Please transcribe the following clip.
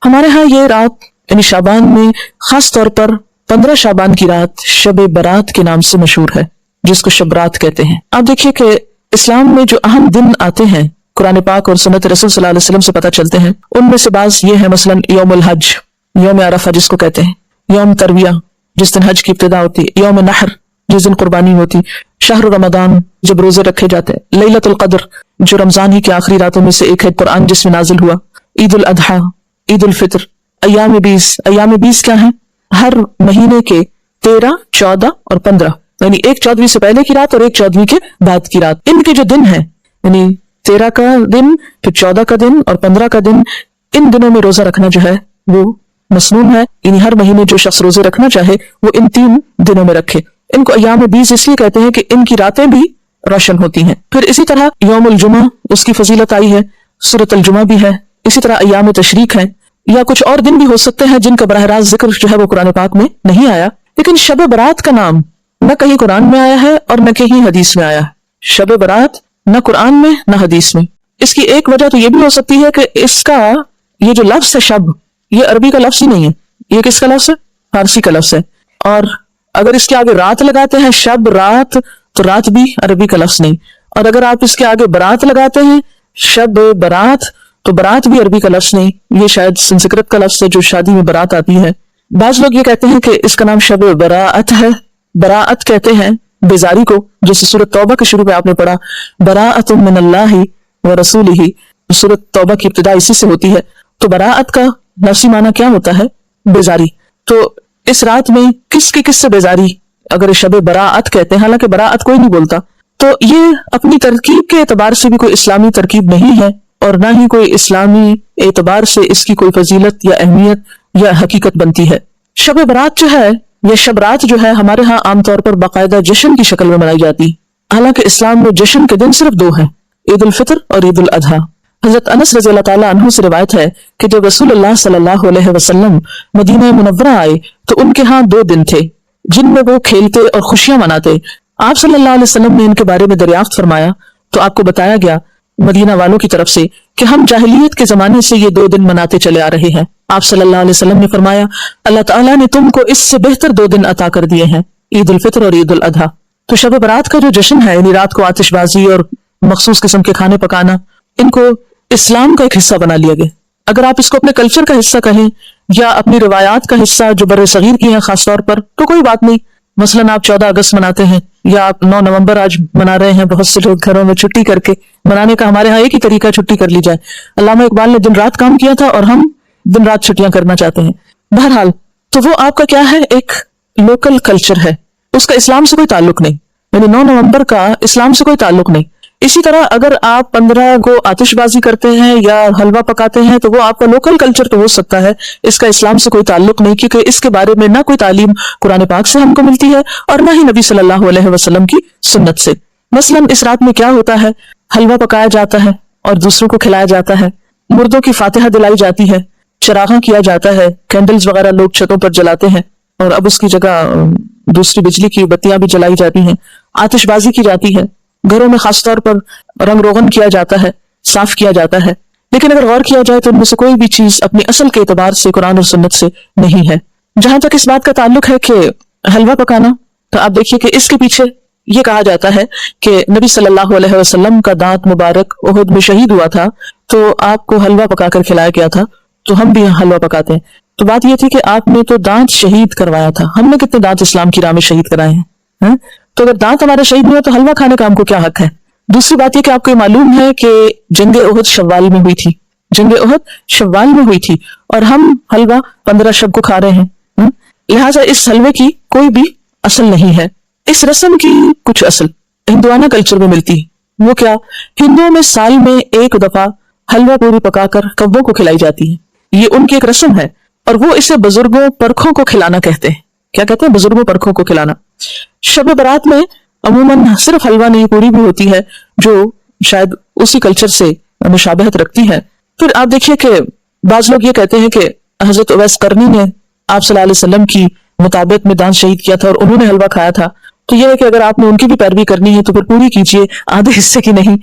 हमारे यहाँ ये रात यानी शाबान में खास तौर पर 15 शाबान की रात शब बारात के नाम से मशहूर है, जिसको शब रात कहते हैं। आप देखिए कि इस्लाम में जो अहम दिन आते हैं कुरान पाक और सुन्नत रसूल सल्लल्लाहु अलैहि वसल्लम से पता चलते हैं, उनमें से बाज ये है मसलन यौमुल हज, यौम अरफा जिसको कहते हैं, यौम तरविया जिस दिन हज की इब्तिदा होती है, यौम नहर जिस दिन कुर्बानी होती, शहर रमदान जब रोजे रखे जाते हैं, लैलतुल कद्र जो रमजान ही की आखिरी रातों में से एक है, कुरान जिसमें नाजिल हुआ, ईद उल अदहा, ईद उल फितर, अय्याम 20। अय्याम 20 क्या है? हर महीने के 13, 14 और 15, यानी एक 14वीं से पहले की रात और एक 14वीं के बाद की रात। इनके जो दिन है यानी 13 का दिन, फिर 14 का दिन और 15 का दिन, इन दिनों में रोजा रखना जो है वो मसनून है। यानी हर महीने जो शख्स रोजे रखना चाहे वो इन 3 दिनों में रखे। इनको अय्याम 20 इसलिए कहते हैं कि इनकी रातें भी रोशन होती हैं। फिर इसी तरह यौमुल जुमा, उसकी फजीलत आई है, सूरतुल जुमा भी है। इसी तरह अय्याम तशरीक है, या कुछ और दिन भी हो सकते हैं जिनका बराह रास्त जिक्र जो है वो कुरान पाक में नहीं आया। लेकिन शब बारात का नाम न कहीं कुरान में आया है और न कहीं हदीस में आया है। शब बारात न कुरान में न हदीस में। इसकी एक वजह तो ये भी हो सकती है कि इसका ये जो लफ्ज है शब, ये अरबी का लफ्ज ही नहीं है, ये किसका लफ्ज है? फारसी का लफ्ज है। और अगर इसके आगे रात लगाते हैं, शब रात, तो रात भी अरबी का लफ्ज नहीं। और अगर आप इसके आगे बारात लगाते हैं, शब बारात, तो बारात भी अरबी का लफ्ज नहीं, ये शायद संस्कृत का लफ्ज है जो शादी में बारात आती है। बाज लोग ये कहते हैं कि इसका नाम शब बराअत है। बराअत कहते हैं बेजारी को, जैसे सूरत तौबा के शुरू में आपने पढ़ा बराअतुम मिनल्लाहि व रसूलिही, सूरत तौबा की इब्तिदा इसी से होती है। तो बराअत का लफ्ज़ी माना क्या होता है? बेजारी। तो इस रात में किससे बेजारी अगर शब बराअत कहते हैं, हालांकि बराअत कोई नहीं बोलता, तो ये अपनी तरकीब के एतबार से भी कोई इस्लामी तरकीब नहीं है और ना ही कोई इस्लामी एतबार से इसकी कोई फजीलत या अहमियत या हकीकत बनती है। शब बारात जो है, यह शब रात जो है, हमारे यहाँ आमतौर पर बाकायदा जश्न की शक्ल में मनाई जाती है। हालांकि इस्लाम में जश्न के दिन सिर्फ 2 हैं, ईद उल फितर और ईद उल अधा। हजरत अनस रज़ी अल्लाह ताला अन्हु से रिवायत है कि जब रसूलुल्लाह सल्लल्लाहु अलैहि वसल्लम मदीना मुनव्वरा आए तो उनके यहाँ 2 दिन थे जिनमें वो खेलते और खुशियां मनाते। आप सल्लल्लाहु अलैहि वसल्लम ने इनके बारे में दरियाफ्त फरमाया तो आपको बताया गया मदीना वालों की तरफ से कि हम जाहिलियत के जमाने से ये 2 दिन मनाते चले आ रहे हैं। आप सल्लल्लाहु अलैहि वसल्लम ने फरमाया अल्लाह ताला ने तुमको इससे बेहतर 2 दिन अता कर दिए हैं, ईद उल फितर और ईद उल अधा। तो शब बारात का जो जश्न है, यानी रात को आतिशबाजी और मखसूस किस्म के खाने पकाना, इनको इस्लाम का एक हिस्सा बना लिया गया। अगर आप इसको अपने कल्चर का हिस्सा कहें या अपनी रिवायात का हिस्सा जो बड़े सगीर की हैं खास तौर पर, तो कोई बात नहीं। मसलन आप 14 अगस्त मनाते हैं या आप 9 नवंबर आज मना रहे हैं, बहुत से लोग घरों में छुट्टी करके मनाने का हमारे यहाँ एक ही तरीका, छुट्टी कर ली जाए। अल्लामा इकबाल ने दिन रात काम किया था और हम दिन रात छुट्टियां करना चाहते हैं। बहरहाल, तो वो आपका क्या है, एक लोकल कल्चर है, उसका इस्लाम से कोई ताल्लुक नहीं। यानी 9 नवंबर का इस्लाम से कोई ताल्लुक नहीं। इसी तरह अगर आप 15 को आतिशबाजी करते हैं या हलवा पकाते हैं तो वो आपका लोकल कल्चर तो हो सकता है, इसका इस्लाम से कोई ताल्लुक नहीं, क्योंकि इसके बारे में ना कोई तालीम कुरान पाक से हमको मिलती है और ना ही नबी सल्लल्लाहु अलैहि वसल्लम की सुन्नत से। मसलन इस रात में क्या होता है, हलवा पकाया जाता है और दूसरों को खिलाया जाता है, मुर्दों की फातिहा दिलाई जाती है, चरागा किया जाता है, कैंडल्स वगैरह लोग छतों पर जलाते हैं और अब उसकी जगह दूसरी बिजली की बत्तियां भी जलाई जाती हैं, आतिशबाजी की जाती है, घरों में खास तौर पर रंग रोगन किया जाता है, साफ किया जाता है। लेकिन अगर गौर किया जाए तो इनमें से कोई भी चीज अपनी असल के एतबार से कुरान और सुन्नत से नहीं है। जहां तक इस बात का ताल्लुक है कि हलवा पकाना, तो आप देखिए कि इसके पीछे ये कहा जाता है कि नबी सल्लल्लाहु अलैहि वसल्लम का दांत मुबारक उहुद में शहीद हुआ था तो आपको हलवा पकाकर खिलाया गया था, तो हम भी हलवा पकाते हैं। तो बात यह थी कि आपने तो दांत शहीद करवाया था, हमने कितने दांत इस्लाम की राह में शहीद कराए हैं? तो अगर दांत हमारे शहीद हुए तो हलवा खाने का हमको क्या हक है? दूसरी बात यह कि आपको मालूम है कि जंग उहुद शव्वाल में हुई थी, जंग उहुद शव्वाल में हुई थी और हम हलवा 15 शब को खा रहे हैं। लिहाजा इस हलवे की कोई भी असल नहीं है। इस रस्म की कुछ असल हिंदुआना कल्चर में मिलती है। वो क्या? हिंदुओं में साल में एक दफा हलवा पूरी पकाकर कव्वों को खिलाई जाती है, ये उनकी एक रस्म है और वो इसे बुजुर्गों परखों को खिलाना कहते हैं। क्या कहते हैं? बुजुर्गों परखों को खिलाना। शब बारात में अमूमन सिर्फ हलवा नहीं, पूरी भी होती है जो शायद उसी कल्चर से मुशाबहत रखती है। फिर आप देखिए कि बाज लोग ये कहते हैं कि हजरत उवैस करनी ने आप सल्लल्लाहु अलैहि वसल्लम की मुताबिक में दांत शहीद किया था और उन्होंने हलवा खाया था। तो यह है कि अगर आपने उनकी भी पैरवी करनी है तो फिर पूरी कीजिए, आधे हिस्से की नहीं।